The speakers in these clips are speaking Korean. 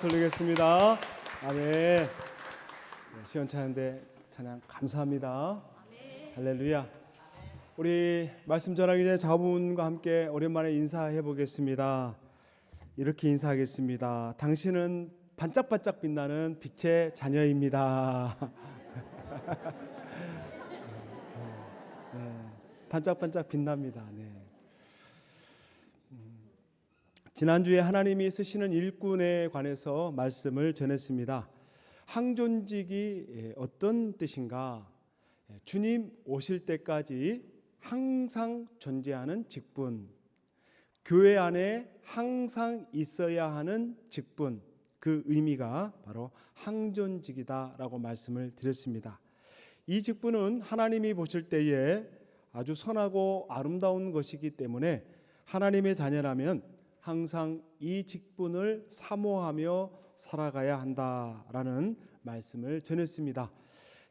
돌리겠습니다. 아멘. 네, 시원찮은데 찬양 감사합니다. 할렐루야. 우리 말씀 전하기 전에 자분과 함께 오랜만에 인사해 보겠습니다. 이렇게 인사하겠습니다. 당신은 반짝반짝 빛나는 빛의 자녀입니다. 네, 반짝반짝 빛납니다. 네. 지난주에 하나님이 쓰시는 일꾼에 관해서 말씀을 전했습니다. 항존직이 어떤 뜻인가? 주님 오실 때까지 항상 존재하는 직분, 교회 안에 항상 있어야 하는 직분, 그 의미가 바로 항존직이다라고 말씀을 드렸습니다. 이 직분은 하나님이 보실 때에 아주 선하고 아름다운 것이기 때문에 하나님의 자녀라면 항상 이 직분을 사모하며 살아가야 한다라는 말씀을 전했습니다.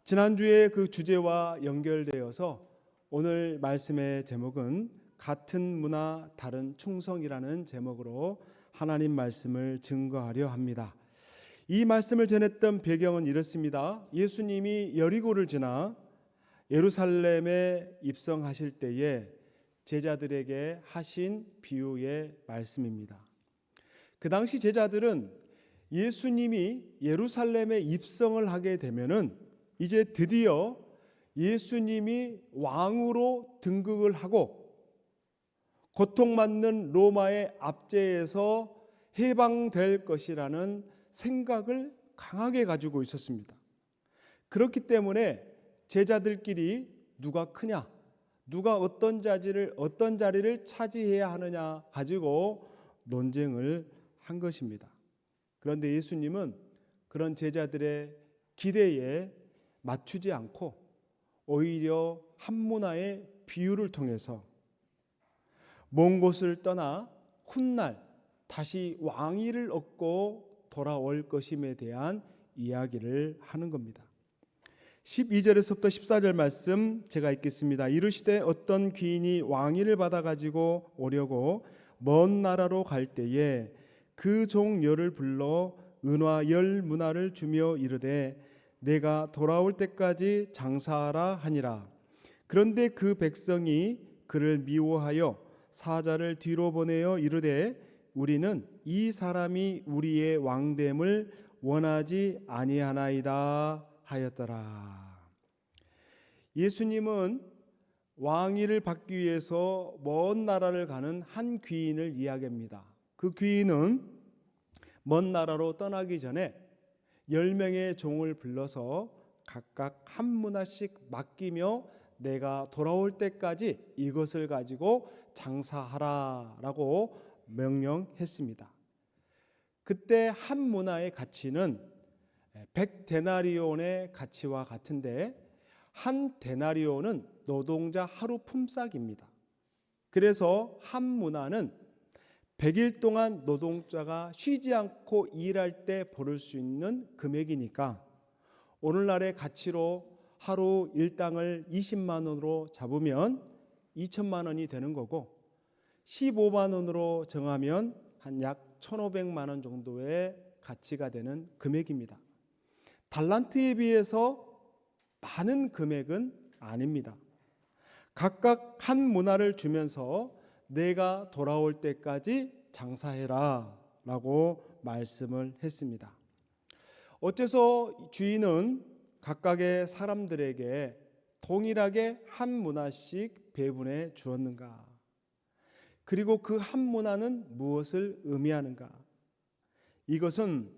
지난주에 그 주제와 연결되어서 오늘 말씀의 제목은 같은 문화 다른 충성이라는 제목으로 하나님 말씀을 증거하려 합니다. 이 말씀을 전했던 배경은 이렇습니다. 예수님이 여리고를 지나 예루살렘에 입성하실 때에 제자들에게 하신 비유의 말씀입니다. 그 당시 제자들은 예수님이 예루살렘에 입성을 하게 되면은 이제 드디어 예수님이 왕으로 등극을 하고 고통받는 로마의 압제에서 해방될 것이라는 생각을 강하게 가지고 있었습니다. 그렇기 때문에 제자들끼리 누가 크냐, 누가 어떤 자리를 차지해야 하느냐 가지고 논쟁을 한 것입니다. 그런데 예수님은 그런 제자들의 기대에 맞추지 않고 오히려 한 문화의 비유를 통해서 먼 곳을 떠나 훗날 다시 왕위를 얻고 돌아올 것임에 대한 이야기를 하는 겁니다. 12절에서부터 14절 말씀 제가 읽겠습니다. 이르시되 어떤 귀인이 왕위를 받아 가지고 오려고 먼 나라로 갈 때에 그 종 열을 불러 은화 10문화를 주며 이르되 내가 돌아올 때까지 장사하라 하니라. 그런데 그 백성이 그를 미워하여 사자를 뒤로 보내어 이르되 우리는 이 사람이 우리의 왕됨을 원하지 아니하나이다 하였더라. 예수님은 왕위를 받기 위해서 먼 나라를 가는 한 귀인을 이야기합니다. 그 귀인은 먼 나라로 떠나기 전에 10명의 종을 불러서 각각 한 문화씩 맡기며 내가 돌아올 때까지 이것을 가지고 장사하라라고 명령했습니다. 그때 한 문화의 가치는 100데나리온의 가치와 같은데 한 데나리온은 노동자 하루 품삯입니다. 그래서 한 문화는 100일 동안 노동자가 쉬지 않고 일할 때 벌을 수 있는 금액이니까 오늘날의 가치로 하루 일당을 20만 원으로 잡으면 2천만 원이 되는 거고 15만 원으로 정하면 한 약 1,500만 원 정도의 가치가 되는 금액입니다. 달란트에 비해서 많은 금액은 아닙니다. 각각 한 문화를 주면서 내가 돌아올 때까지 장사해라 라고 말씀을 했습니다. 어째서 주인은 각각의 사람들에게 동일하게 한 문화씩 배분해 주었는가? 그리고 그 한 문화는 무엇을 의미하는가? 이것은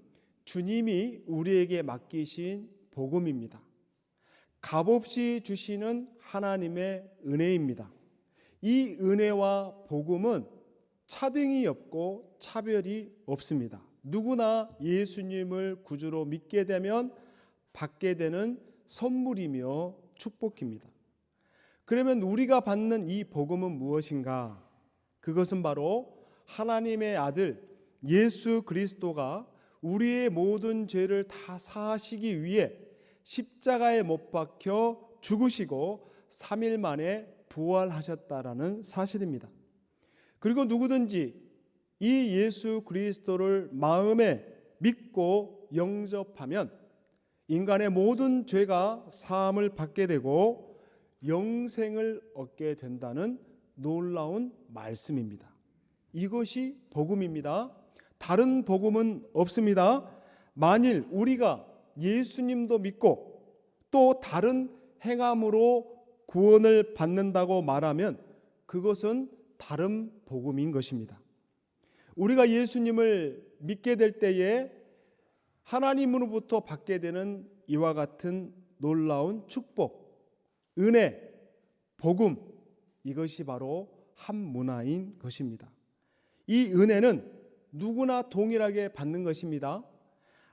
주님이 우리에게 맡기신 복음입니다. 값없이 주시는 하나님의 은혜입니다. 이 은혜와 복음은 차등이 없고 차별이 없습니다. 누구나 예수님을 구주로 믿게 되면 받게 되는 선물이며 축복입니다. 그러면 우리가 받는 이 복음은 무엇인가? 그것은 바로 하나님의 아들 예수 그리스도가 우리의 모든 죄를 다 사하시기 위해 십자가에 못 박혀 죽으시고 3일 만에 부활하셨다라는 사실입니다. 그리고 누구든지 이 예수 그리스도를 마음에 믿고 영접하면 인간의 모든 죄가 사함을 받게 되고 영생을 얻게 된다는 놀라운 말씀입니다. 이것이 복음입니다. 다른 복음은 없습니다. 만일 우리가 예수님도 믿고 또 다른 행함으로 구원을 받는다고 말하면 그것은 다른 복음인 것입니다. 우리가 예수님을 믿게 될 때에 하나님으로부터 받게 되는 이와 같은 놀라운 축복, 은혜, 복음, 이것이 바로 한 문화인 것입니다. 이 은혜는 누구나 동일하게 받는 것입니다.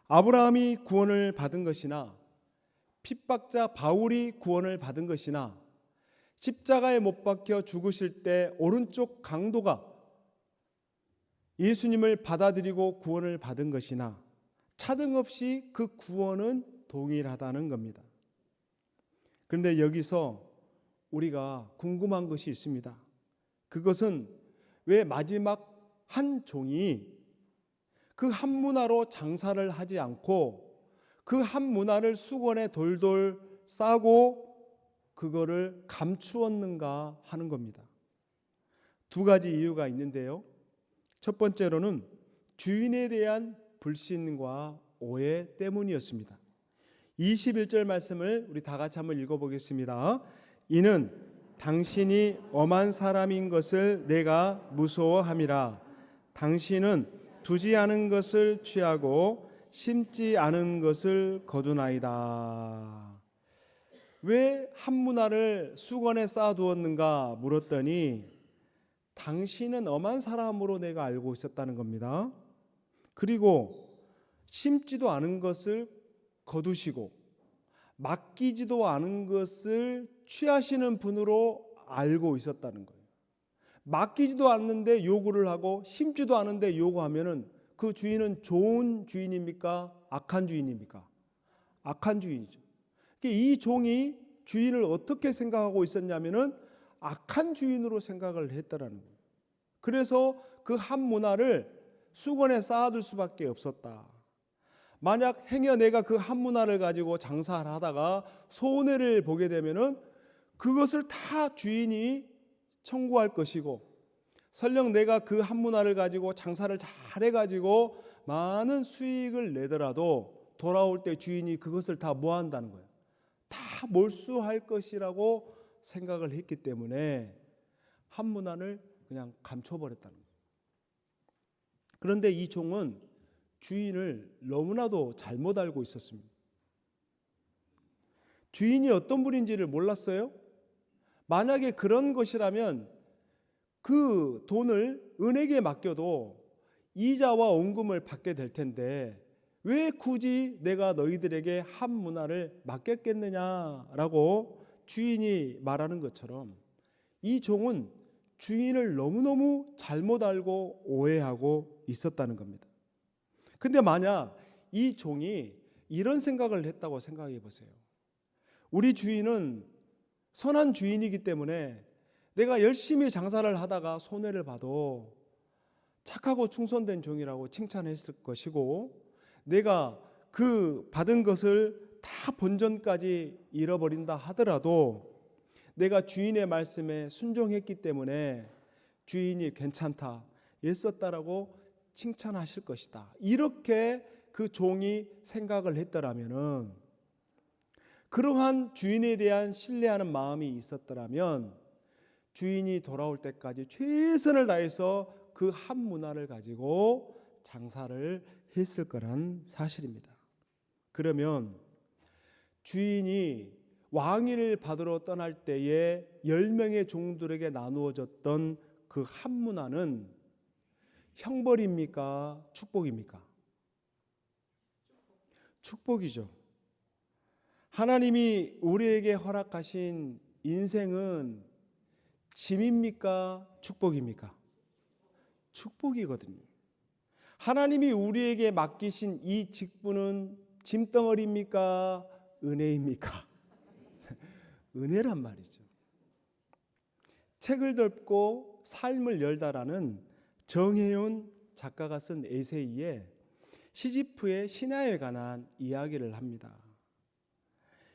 아브라함이 구원을 받은 것이나 핍박자 바울이 구원을 받은 것이나 십자가에 못 박혀 죽으실 때 오른쪽 강도가 예수님을 받아들이고 구원을 받은 것이나 차등 없이 그 구원은 동일하다는 겁니다. 그런데 여기서 우리가 궁금한 것이 있습니다. 그것은 왜 마지막 한 종이 그 한 문화로 장사를 하지 않고 그 한 문화를 수건에 돌돌 싸고 그거를 감추었는가 하는 겁니다. 두 가지 이유가 있는데요. 첫 번째로는 주인에 대한 불신과 오해 때문이었습니다. 21절 말씀을 우리 다 같이 한번 읽어보겠습니다. 이는 당신이 엄한 사람인 것을 내가 무서워함이라. 당신은 두지 않은 것을 취하고 심지 않은 것을 거두나이다. 왜 한 문화를 수건에 쌓아두었는가 물었더니 당신은 엄한 사람으로 내가 알고 있었다는 겁니다. 그리고 심지도 않은 것을 거두시고 맡기지도 않은 것을 취하시는 분으로 알고 있었다는 거예요. 맡기지도 않는데 요구를 하고 심지도 않은데 요구하면은 그 주인은 좋은 주인입니까? 악한 주인입니까? 악한 주인이죠. 이 종이 주인을 어떻게 생각하고 있었냐면은 악한 주인으로 생각을 했다라는 거예요. 그래서 그 한 문화를 수건에 쌓아둘 수밖에 없었다. 만약 행여 내가 그 한 문화를 가지고 장사를 하다가 손해를 보게 되면은 그것을 다 주인이 청구할 것이고, 설령 내가 그 한 문화를 가지고 장사를 잘 해가지고 많은 수익을 내더라도 돌아올 때 주인이 그것을 다 뭐 한다는 거예요? 다 몰수할 것이라고 생각을 했기 때문에 한 문화를 그냥 감춰버렸다는 거예요. 그런데 이 종은 주인을 너무나도 잘못 알고 있었습니다. 주인이 어떤 분인지를 몰랐어요. 만약에 그런 것이라면 그 돈을 은행에 맡겨도 이자와 원금을 받게 될 텐데 왜 굳이 내가 너희들에게 한 문화를 맡겼겠느냐라고 주인이 말하는 것처럼 이 종은 주인을 너무너무 잘못 알고 오해하고 있었다는 겁니다. 근데 만약 이 종이 이런 생각을 했다고 생각해 보세요. 우리 주인은 선한 주인이기 때문에 내가 열심히 장사를 하다가 손해를 봐도 착하고 충성된 종이라고 칭찬했을 것이고, 내가 그 받은 것을 다 본전까지 잃어버린다 하더라도 내가 주인의 말씀에 순종했기 때문에 주인이 괜찮다, 애썼다라고 칭찬하실 것이다. 이렇게 그 종이 생각을 했더라면은, 그러한 주인에 대한 신뢰하는 마음이 있었더라면 주인이 돌아올 때까지 최선을 다해서 그 한 문화를 가지고 장사를 했을 거란 사실입니다. 그러면 주인이 왕위를 받으러 떠날 때에 10명의 종들에게 나누어졌던 그 한 문화는 형벌입니까? 축복입니까? 축복이죠. 하나님이 우리에게 허락하신 인생은 짐입니까? 축복입니까? 축복이거든요. 하나님이 우리에게 맡기신 이 직분은 짐덩어리입니까? 은혜입니까? 은혜란 말이죠. 책을 덮고 삶을 열다라는 정혜윤 작가가 쓴 에세이에 시지프의 신화에 관한 이야기를 합니다.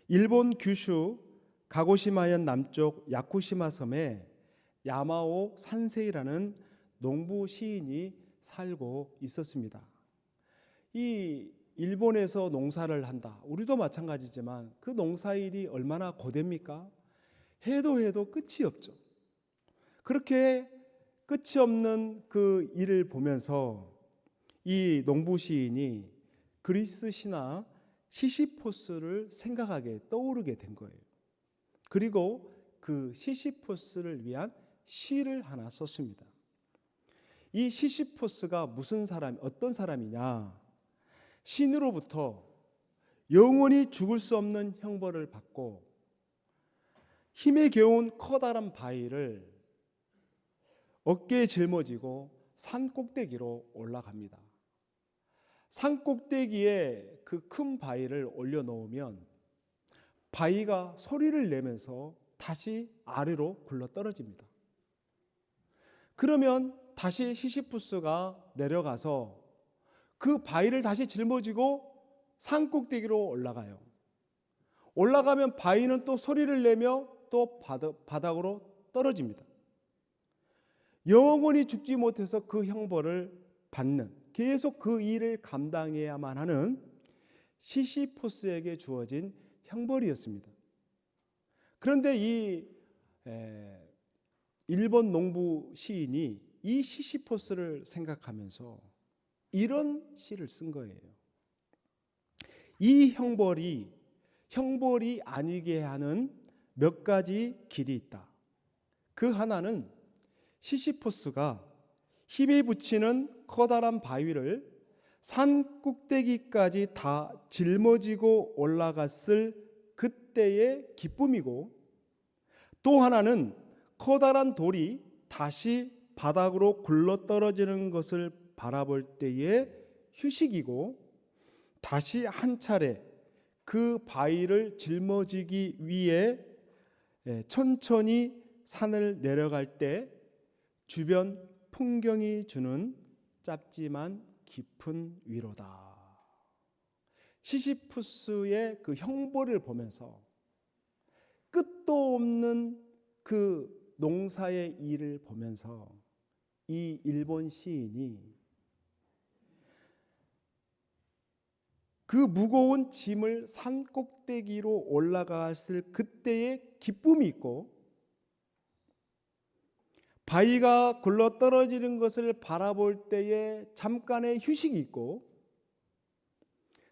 일본 규슈 가고시마현 남쪽 야쿠시마 섬에 야마오 산세이라는 농부 시인이 살고 있었습니다. 이 일본에서 농사를 한다. 우리도 마찬가지지만 그 농사일이 얼마나 고됩니까? 해도 끝이 없죠. 그렇게 끝이 없는 그 일을 보면서 이 농부 시인이 그리스 신화 시시포스를 생각하게 떠오르게 된 거예요. 그리고 그 시시포스를 위한 시를 하나 썼습니다. 이 시시포스가 무슨 사람, 어떤 사람이냐? 신으로부터 영원히 죽을 수 없는 형벌을 받고 힘에 겨운 커다란 바위를 어깨에 짊어지고 산 꼭대기로 올라갑니다. 산 꼭대기에 그 큰 바위를 올려놓으면 바위가 소리를 내면서 다시 아래로 굴러 떨어집니다. 그러면 다시 시시푸스가 내려가서 그 바위를 다시 짊어지고 산 꼭대기로 올라가요. 올라가면 바위는 또 소리를 내며 또 바닥으로 떨어집니다. 영원히 죽지 못해서 그 형벌을 받는, 계속 그 일을 감당해야만 하는 시시포스에게 주어진 형벌이었습니다. 그런데 이 일본 농부 시인이 이 시시포스를 생각하면서 이런 시를 쓴 거예요. 이 형벌이 아니게 하는 몇 가지 길이 있다. 그 하나는 시시포스가 힘에 붙이는 커다란 바위를 산 꼭대기까지 다 짊어지고 올라갔을 그때의 기쁨이고, 또 하나는 커다란 돌이 다시 바닥으로 굴러떨어지는 것을 바라볼 때의 휴식이고, 다시 한 차례 그 바위를 짊어지기 위해 천천히 산을 내려갈 때 주변 풍경이 주는 짧지만 깊은 위로다. 시시푸스의 그 형벌을 보면서 끝도 없는 그 농사의 일을 보면서 이 일본 시인이 그 무거운 짐을 산 꼭대기로 올라갔을 그때의 기쁨이 있고, 바위가 굴러 떨어지는 것을 바라볼 때에 잠깐의 휴식이 있고,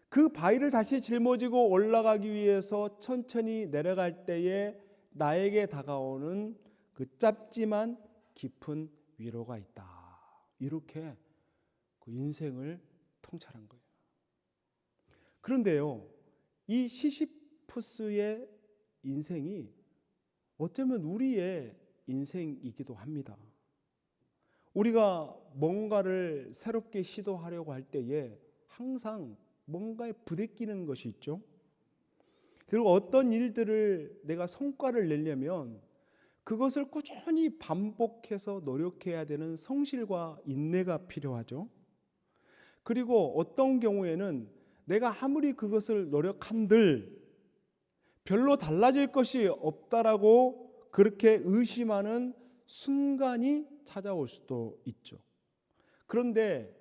그 바위를 다시 짊어지고 올라가기 위해서 천천히 내려갈 때에 나에게 다가오는 그 짧지만 깊은 위로가 있다. 이렇게 그 인생을 통찰한 거예요. 그런데요, 이 시시푸스의 인생이 어쩌면 우리의 인생이기도 합니다. 우리가 뭔가를 새롭게 시도하려고 할 때에 항상 뭔가에 부대끼는 것이 있죠. 그리고 어떤 일들을 내가 성과를 내려면 그것을 꾸준히 반복해서 노력해야 되는 성실과 인내가 필요하죠. 그리고 어떤 경우에는 내가 아무리 그것을 노력한들 별로 달라질 것이 없다라고 그렇게 의심하는 순간이 찾아올 수도 있죠. 그런데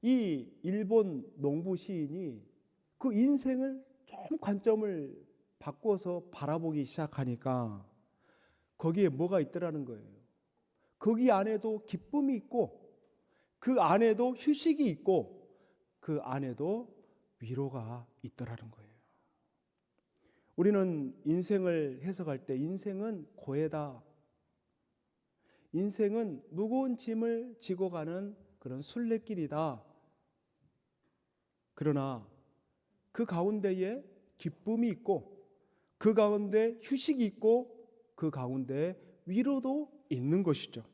이 일본 농부 시인이 그 인생을 좀 관점을 바꿔서 바라보기 시작하니까 거기에 뭐가 있더라는 거예요. 거기 안에도 기쁨이 있고, 그 안에도 휴식이 있고, 그 안에도 위로가 있더라는 거예요. 우리는 인생을 해석할 때 인생은 고해다. 인생은 무거운 짐을 지고 가는 그런 순례길이다. 그러나 그 가운데에 기쁨이 있고, 그 가운데 휴식이 있고, 그 가운데 위로도 있는 것이죠.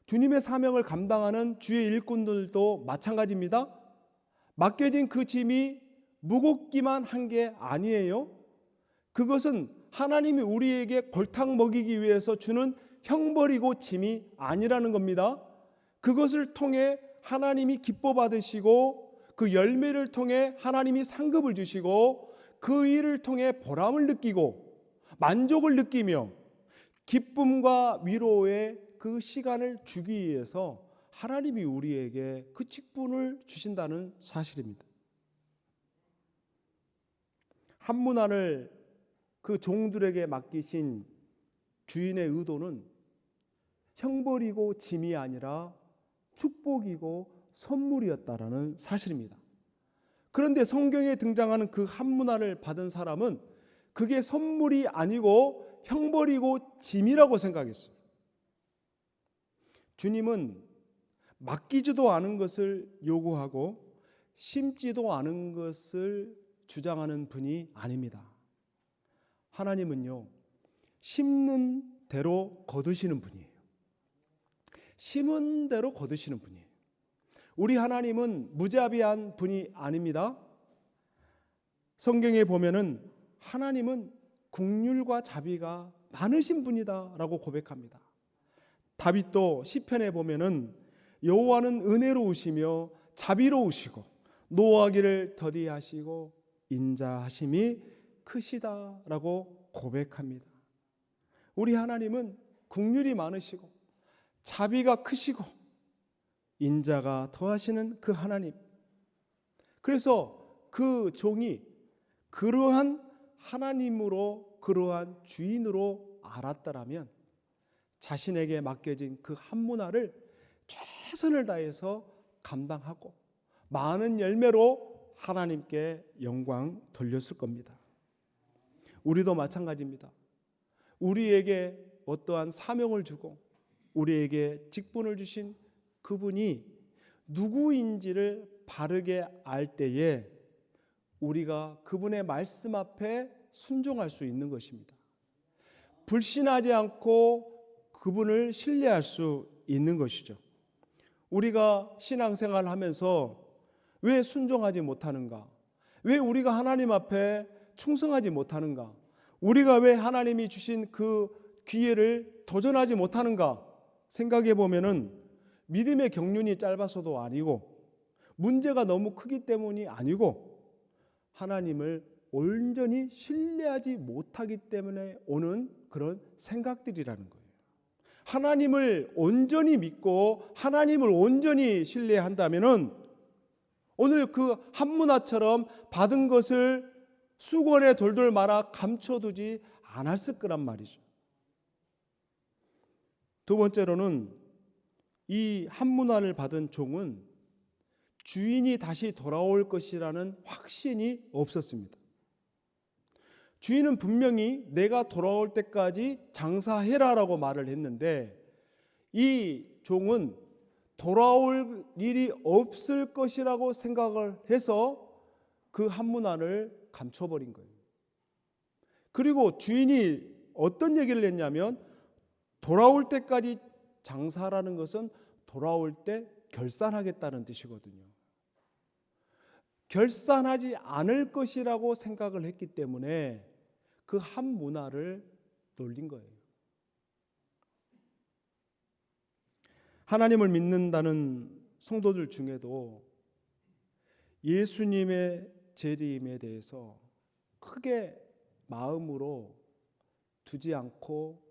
주님의 사명을 감당하는 주의 일꾼들도 마찬가지입니다. 맡겨진 그 짐이 무겁기만 한 게 아니에요. 그것은 하나님이 우리에게 골탕 먹이기 위해서 주는 형벌이고 짐이 아니라는 겁니다. 그것을 통해 하나님이 기뻐 받으시고 그 열매를 통해 하나님이 상급을 주시고 그 일을 통해 보람을 느끼고 만족을 느끼며 기쁨과 위로의 그 시간을 주기 위해서 하나님이 우리에게 그 직분을 주신다는 사실입니다. 한 문화를 그 종들에게 맡기신 주인의 의도는 형벌이고 짐이 아니라 축복이고 선물이었다라는 사실입니다. 그런데 성경에 등장하는 그 한 문화를 받은 사람은 그게 선물이 아니고 형벌이고 짐이라고 생각했어요. 주님은 맡기지도 않은 것을 요구하고 심지도 않은 것을 주장하는 분이 아닙니다. 하나님은요, 심는 대로 거두시는 분이에요. 심은 대로 거두시는 분이에요. 우리 하나님은 무자비한 분이 아닙니다. 성경에 보면은 하나님은 긍휼과 자비가 많으신 분이다라고 고백합니다. 다윗도 시편에 보면은 여호와는 은혜로우시며 자비로우시고 노하기를 더디하시고 인자하심이 크시다라고 고백합니다. 우리 하나님은 긍휼이 많으시고 자비가 크시고 인자가 더하시는 그 하나님. 그래서 그 종이 그러한 하나님으로 그러한 주인으로 알았다라면 자신에게 맡겨진 그 한 문화를 최선을 다해서 감당하고 많은 열매로 하나님께 영광 돌렸을 겁니다. 우리도 마찬가지입니다. 우리에게 어떠한 사명을 주고 우리에게 직분을 주신 그분이 누구인지를 바르게 알 때에 우리가 그분의 말씀 앞에 순종할 수 있는 것입니다. 불신하지 않고 그분을 신뢰할 수 있는 것이죠. 우리가 신앙생활을 하면서 왜 순종하지 못하는가? 왜 우리가 하나님 앞에 충성하지 못하는가? 우리가 왜 하나님이 주신 그 기회를 도전하지 못하는가? 생각해 보면은 믿음의 경륜이 짧아서도 아니고 문제가 너무 크기 때문이 아니고 하나님을 온전히 신뢰하지 못하기 때문에 오는 그런 생각들이라는 거예요. 하나님을 온전히 믿고 하나님을 온전히 신뢰한다면은 오늘 그 한문화처럼 받은 것을 수건에 돌돌 말아 감춰두지 않았을 거란 말이죠. 두 번째로는 이 한문화를 받은 종은 주인이 다시 돌아올 것이라는 확신이 없었습니다. 주인은 분명히 내가 돌아올 때까지 장사해라라고 말을 했는데 이 종은 돌아올 일이 없을 것이라고 생각을 해서 그 한문화를 감춰버린 거예요. 그리고 주인이 어떤 얘기를 했냐면 돌아올 때까지 장사라는 것은 돌아올 때 결산하겠다는 뜻이거든요. 결산하지 않을 것이라고 생각을 했기 때문에 그 한 문화를 놀린 거예요. 하나님을 믿는다는 성도들 중에도 예수님의 재림에 대해서 크게 마음으로 두지 않고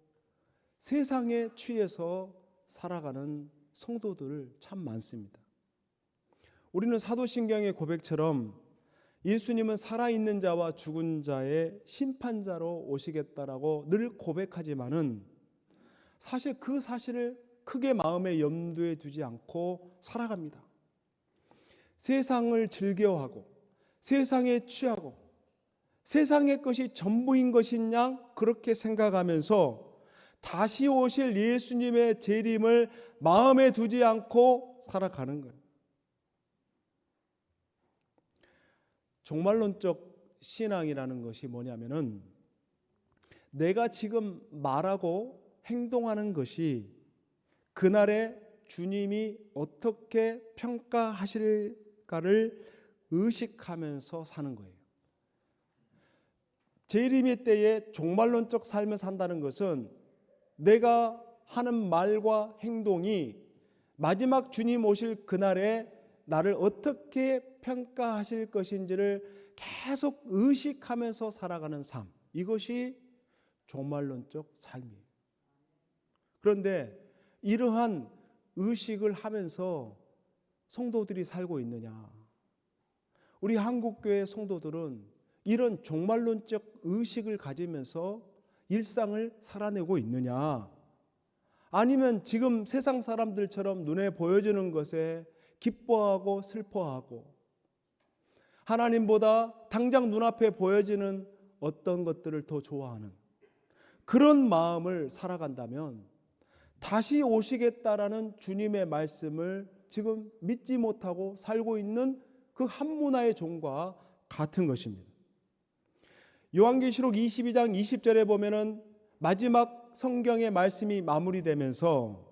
세상에 취해서 살아가는 성도들 참 많습니다. 우리는 사도신경의 고백처럼 예수님은 살아있는 자와 죽은 자의 심판자로 오시겠다라고 늘 고백하지만은 사실 그 사실을 크게 마음의 염두에 두지 않고 살아갑니다. 세상을 즐겨하고 세상에 취하고 세상의 것이 전부인 것인 양 그렇게 생각하면서 다시 오실 예수님의 재림을 마음에 두지 않고 살아가는 거예요. 종말론적 신앙이라는 것이 뭐냐면은 내가 지금 말하고 행동하는 것이 그날에 주님이 어떻게 평가하실까를 의식하면서 사는 거예요. 재림의 때에 종말론적 삶을 산다는 것은 내가 하는 말과 행동이 마지막 주님 오실 그날에 나를 어떻게 평가하실 것인지를 계속 의식하면서 살아가는 삶, 이것이 종말론적 삶이에요. 그런데 이러한 의식을 하면서 성도들이 살고 있느냐? 우리 한국교회 성도들은 이런 종말론적 의식을 가지면서 일상을 살아내고 있느냐? 아니면 지금 세상 사람들처럼 눈에 보여주는 것에 기뻐하고 슬퍼하고 하나님보다 당장 눈앞에 보여지는 어떤 것들을 더 좋아하는 그런 마음을 살아간다면 다시 오시겠다라는 주님의 말씀을 지금 믿지 못하고 살고 있는 그 한 문화의 종과 같은 것입니다. 요한계시록 22장 20절에 보면은 마지막 성경의 말씀이 마무리되면서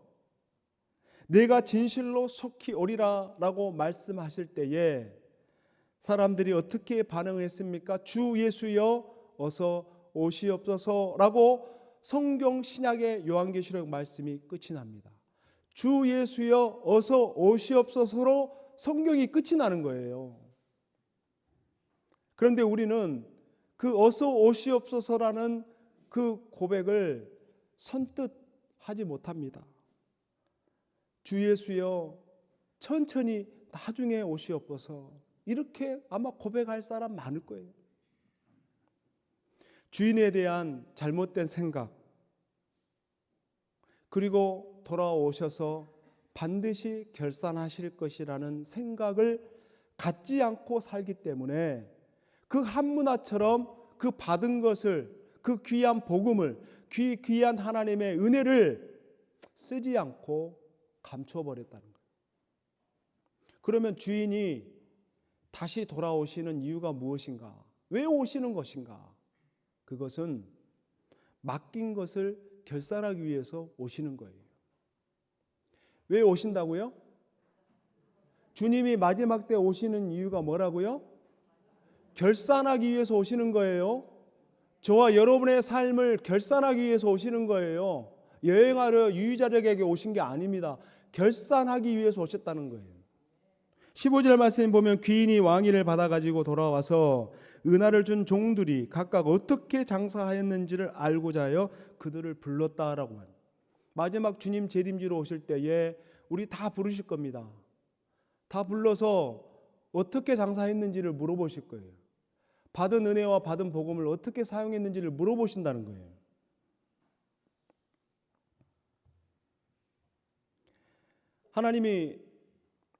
내가 진실로 속히 오리라 라고 말씀하실 때에 사람들이 어떻게 반응했습니까? 주 예수여 어서 오시옵소서 라고 성경 신약의 요한계시록 말씀이 끝이 납니다. 주 예수여 어서 오시옵소서로 성경이 끝이 나는 거예요. 그런데 우리는 그 어서 오시옵소서라는 그 고백을 선뜻 하지 못합니다. 주 예수여 천천히 나중에 오시옵소서, 이렇게 아마 고백할 사람 많을 거예요. 주인에 대한 잘못된 생각, 그리고 돌아오셔서 반드시 결산하실 것이라는 생각을 갖지 않고 살기 때문에 그 한문화처럼 그 받은 것을, 그 귀한 복음을, 귀한 하나님의 은혜를 쓰지 않고 감춰버렸다는 거예요. 그러면 주인이 다시 돌아오시는 이유가 무엇인가? 왜 오시는 것인가? 그것은 맡긴 것을 결산하기 위해서 오시는 거예요. 왜 오신다고요? 주님이 마지막 때 오시는 이유가 뭐라고요? 결산하기 위해서 오시는 거예요. 저와 여러분의 삶을 결산하기 위해서 오시는 거예요. 여행하러 유유자적에게 오신 게 아닙니다. 결산하기 위해서 오셨다는 거예요. 15절 말씀 보면 귀인이 왕위를 받아가지고 돌아와서 은하를 준 종들이 각각 어떻게 장사하였는지를 알고자 하여 그들을 불렀다라고 합니다. 마지막 주님 재림지로 오실 때에 우리 다 부르실 겁니다. 다 불러서 어떻게 장사했는지를 물어보실 거예요. 받은 은혜와 받은 복음을 어떻게 사용했는지를 물어보신다는 거예요. 하나님이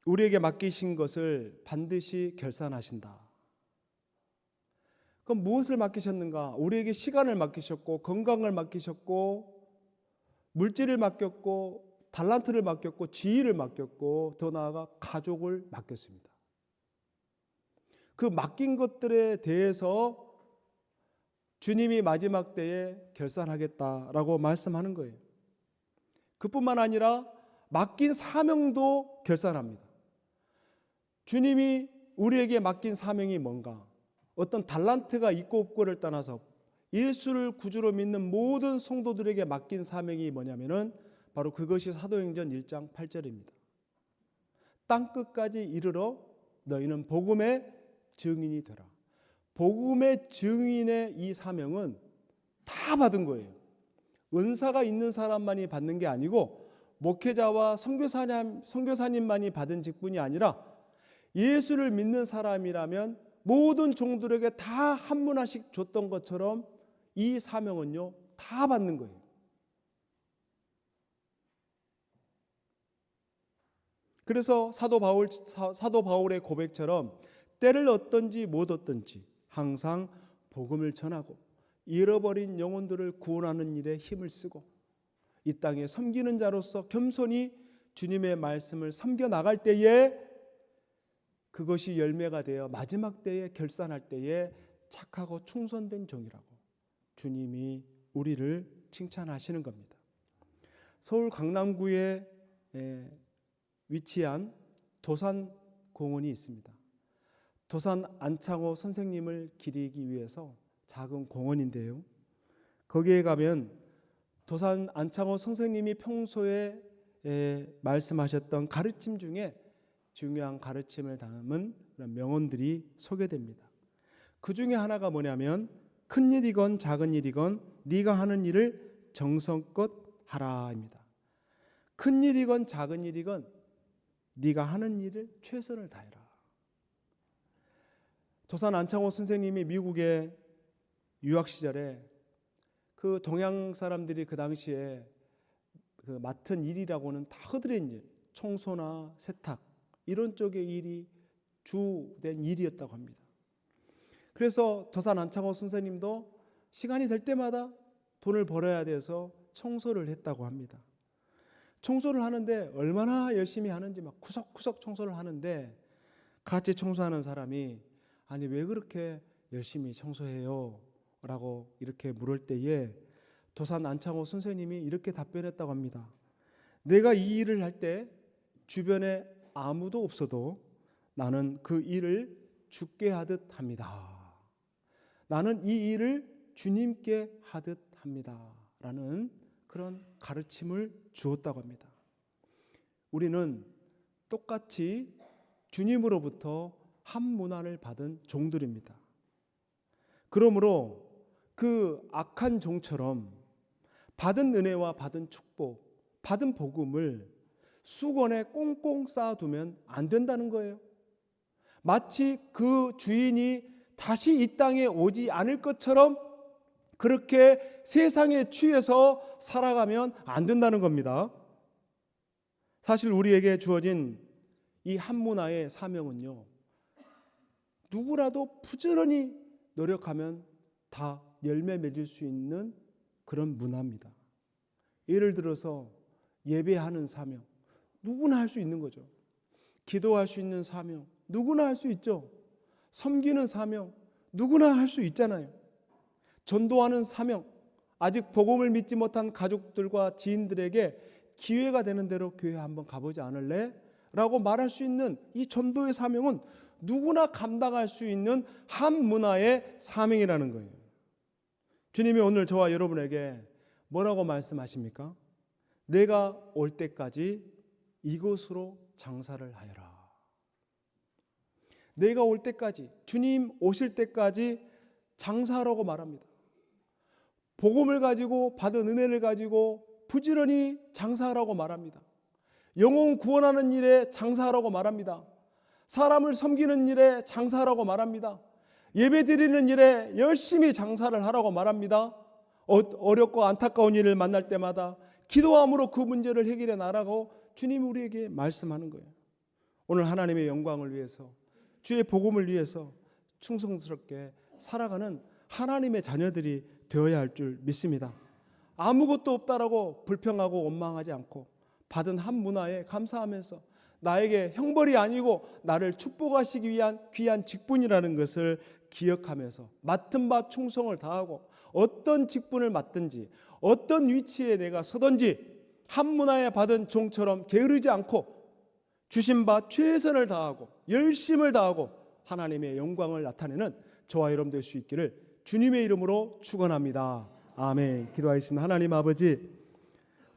우리에게 맡기신 것을 반드시 결산하신다. 그럼 무엇을 맡기셨는가? 우리에게 시간을 맡기셨고, 건강을 맡기셨고, 물질을 맡겼고, 달란트를 맡겼고, 지위를 맡겼고, 더 나아가 가족을 맡겼습니다. 그 맡긴 것들에 대해서 주님이 마지막 때에 결산하겠다라고 말씀하는 거예요. 그뿐만 아니라 맡긴 사명도 결산합니다. 주님이 우리에게 맡긴 사명이 뭔가? 어떤 달란트가 있고 없고를 떠나서 예수를 구주로 믿는 모든 성도들에게 맡긴 사명이 뭐냐면은 바로 그것이 사도행전 1장 8절입니다. 땅 끝까지 이르러 너희는 복음의 증인이 되라. 복음의 증인의 이 사명은 다 받은 거예요. 은사가 있는 사람만이 받는 게 아니고 목회자와 선교사님만이 받은 직분이 아니라 예수를 믿는 사람이라면 모든 종들에게 다 한 문화씩 줬던 것처럼 이 사명은요 다 받는 거예요. 그래서 사도 바울의 고백처럼 때를 얻든지 못 얻든지 항상 복음을 전하고 잃어버린 영혼들을 구원하는 일에 힘을 쓰고 이 땅에 섬기는 자로서 겸손히 주님의 말씀을 섬겨 나갈 때에 그것이 열매가 되어 마지막 때에 결산할 때에 착하고 충성된 종이라고 주님이 우리를 칭찬하시는 겁니다. 서울 강남구에 위치한 도산공원이 있습니다. 도산 안창호 선생님을 기리기 위해서 작은 공원인데요. 거기에 가면 도산 안창호 선생님이 평소에 말씀하셨던 가르침 중에 중요한 가르침을 담은 그런 명언들이 소개됩니다. 그 중에 하나가 뭐냐면 큰 일이건 작은 일이건 네가 하는 일을 정성껏 하라입니다. 큰 일이건 작은 일이건 네가 하는 일을 최선을 다해라. 도산 안창호 선생님이 미국에 유학 시절에 그 동양 사람들이 그 당시에 그 맡은 일이라고는 다 허드렛 일, 청소나 세탁 이런 쪽의 일이 주된 일이었다고 합니다. 그래서 도산 안창호 선생님도 시간이 될 때마다 돈을 벌어야 돼서 청소를 했다고 합니다. 청소를 하는데 얼마나 열심히 하는지 막 구석구석 청소를 하는데 같이 청소하는 사람이 아니 왜 그렇게 열심히 청소해요? 라고 이렇게 물을 때에 도산 안창호 선생님이 이렇게 답변했다고 합니다. 내가 이 일을 할 때 주변에 아무도 없어도 나는 그 일을 주께 하듯 합니다. 나는 이 일을 주님께 하듯 합니다. 라는 그런 가르침을 주었다고 합니다. 우리는 똑같이 주님으로부터 한 문화를 받은 종들입니다. 그러므로 그 악한 종처럼 받은 은혜와 받은 축복, 받은 복음을 수건에 꽁꽁 쌓아두면 안 된다는 거예요. 마치 그 주인이 다시 이 땅에 오지 않을 것처럼 그렇게 세상에 취해서 살아가면 안 된다는 겁니다. 사실 우리에게 주어진 이 한 문화의 사명은요, 누구라도 부지런히 노력하면 다 열매 맺을 수 있는 그런 문화입니다. 예를 들어서 예배하는 사명, 누구나 할 수 있는 거죠. 기도할 수 있는 사명, 누구나 할 수 있죠. 섬기는 사명, 누구나 할 수 있잖아요. 전도하는 사명, 아직 복음을 믿지 못한 가족들과 지인들에게 기회가 되는 대로 교회 한번 가보지 않을래? 라고 말할 수 있는 이 전도의 사명은 누구나 감당할 수 있는 한 문화의 사명이라는 거예요. 주님이 오늘 저와 여러분에게 뭐라고 말씀하십니까? 내가 올 때까지 이곳으로 장사를 하여라. 내가 올 때까지, 주님 오실 때까지 장사하라고 말합니다. 복음을 가지고 받은 은혜를 가지고 부지런히 장사하라고 말합니다. 영혼 구원하는 일에 장사하라고 말합니다. 사람을 섬기는 일에 장사하라고 말합니다. 예배드리는 일에 열심히 장사를 하라고 말합니다. 어렵고 안타까운 일을 만날 때마다 기도함으로 그 문제를 해결해 나라고 주님이 우리에게 말씀하는 거예요. 오늘 하나님의 영광을 위해서, 주의 복음을 위해서 충성스럽게 살아가는 하나님의 자녀들이 되어야 할 줄 믿습니다. 아무것도 없다라고 불평하고 원망하지 않고 받은 한 문화에 감사하면서 나에게 형벌이 아니고 나를 축복하시기 위한 귀한 직분이라는 것을 기억하면서 맡은 바 충성을 다하고 어떤 직분을 맡든지 어떤 위치에 내가 서든지 한 문화에 받은 종처럼 게으르지 않고 주신 바 최선을 다하고 열심을 다하고 하나님의 영광을 나타내는 저와 여러분 될 수 있기를 주님의 이름으로 축원합니다. 아멘. 기도하시는 하나님 아버지,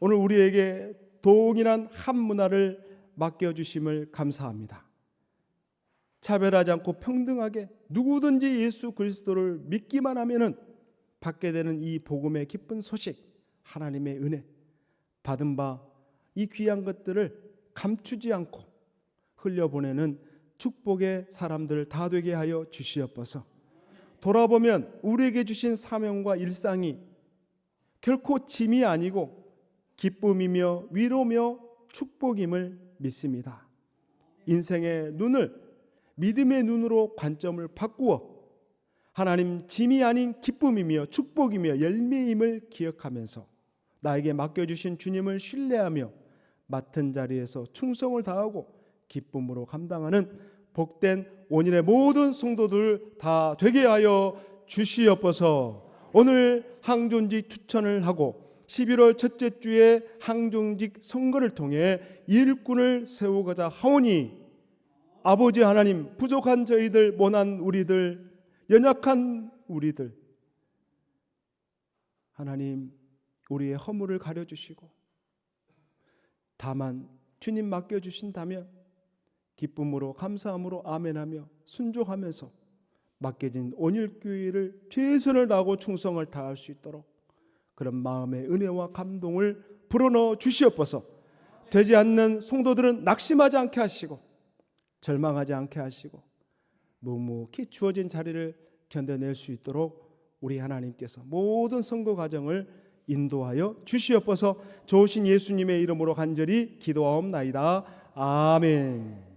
오늘 우리에게 동일한 한 문화를 맡겨주심을 감사합니다. 차별하지 않고 평등하게 누구든지 예수 그리스도를 믿기만 하면은 받게 되는 이 복음의 기쁜 소식, 하나님의 은혜, 받은 바 이 귀한 것들을 감추지 않고 흘려보내는 축복의 사람들 다 되게 하여 주시옵소서. 돌아보면 우리에게 주신 사명과 일상이 결코 짐이 아니고 기쁨이며 위로며 축복임을 믿습니다. 인생의 눈을 믿음의 눈으로 관점을 바꾸어 하나님 짐이 아닌 기쁨이며 축복이며 열매임을 기억하면서 나에게 맡겨주신 주님을 신뢰하며 맡은 자리에서 충성을 다하고 기쁨으로 감당하는 복된 온인의 모든 성도들 다 되게 하여 주시옵소서. 오늘 항존직 추천을 하고 11월 첫째 주에 항존직 선거를 통해 일꾼을 세우고자 하오니 아버지 하나님, 부족한 저희들, 모난 우리들, 연약한 우리들, 하나님 우리의 허물을 가려주시고 다만 주님 맡겨주신다면 기쁨으로 감사함으로 아멘하며 순종하면서 맡겨진 온일교회를 최선을 다하고 충성을 다할 수 있도록 그런 마음의 은혜와 감동을 불어넣어 주시옵소서. 되지 않는 성도들은 낙심하지 않게 하시고 절망하지 않게 하시고 묵묵히 주어진 자리를 견뎌낼 수 있도록 우리 하나님께서 모든 선거 과정을 인도하여 주시옵소서. 좋으신 예수님의 이름으로 간절히 기도하옵나이다. 아멘.